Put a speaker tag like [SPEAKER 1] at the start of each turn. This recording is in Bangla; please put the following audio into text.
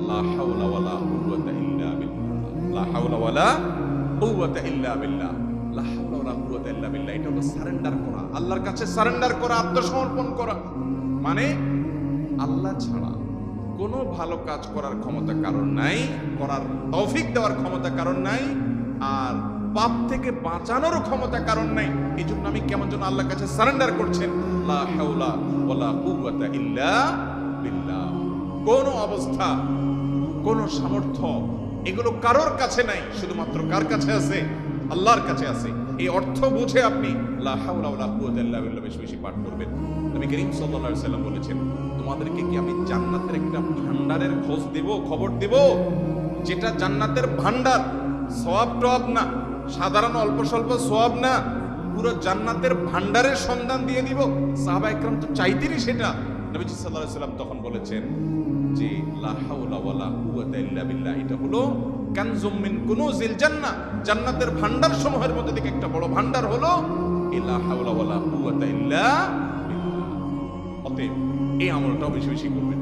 [SPEAKER 1] লা হাওলা ওয়ালা কুওয়াতা ইল্লা বিল্লাহ, লা হাওলা ওয়ালা কুওয়াতা ইল্লা বিল্লাহ, লা হাওলা ওয়ালা কুওয়াতা ইল্লা বিল্লাহ। এটা হলো সারেন্ডার করা, আল্লাহর কাছে সারেন্ডার করা, আত্মসমর্পণ করা। মানে আল্লাহ ছাড়া কোনো ভালো কাজ করার ক্ষমতা কারণ নাই, করার তৌফিক দেওয়ার ক্ষমতা কারণ নাই, আর পাপ থেকে বাঁচানোরও ক্ষমতা কারণ নাই। এই জন্য আমি কেমন যেন আল্লাহর কাছে সারেন্ডার করছেন, লা হাওলা ওয়ালা কুওয়াতা ইল্লা বিল্লাহ। কোন অবস্থা, কোন সামর্থ্য, এগুলো কারোর কাছে নাই, শুধুমাত্র কার কাছে আছে? আল্লাহর কাছে আছে। এই অর্থ বুঝে আপনি লা হাওলা ওয়ালা কুওয়াতা ইল্লা বিল্লাহ বেশি বেশি পাঠ করবেন। নবী করিম সাল্লাল্লাহু আলাইহি ওয়াসাল্লাম বলেছেন, তোমাদেরকে কি আমি জান্নাতের একটা ভান্ডারের খোঁজ দেব, খবর দেব, যেটা জান্নাতের ভান্ডার, সওয়াব টওয়াব না, সাধারণ অল্প স্বল্প সওয়াব না, পুরো জান্নাতের ভান্ডারের সন্ধান দিয়ে দিব। সাহাবা একরাম তো চাইতেনই সেটা। নবীজি সাল্লাল্লাহু আলাইহি ওয়াসাল্লাম তখন বলেছেন যে লা হাওলা ওয়ালা কুওয়াতা ইল্লা বিল্লাহ, এটা হলো কানজুম মিন কুনুজিল জান্নাহ, জান্নাতের ভান্ডার সমূহের মধ্যে থেকে একটা বড় ভান্ডার হলো লা হাওলা ওয়ালা কুওয়াতা ইল্লা বিল্লাহ। অতএব এই আমলটাও বেশি বেশি করবেন।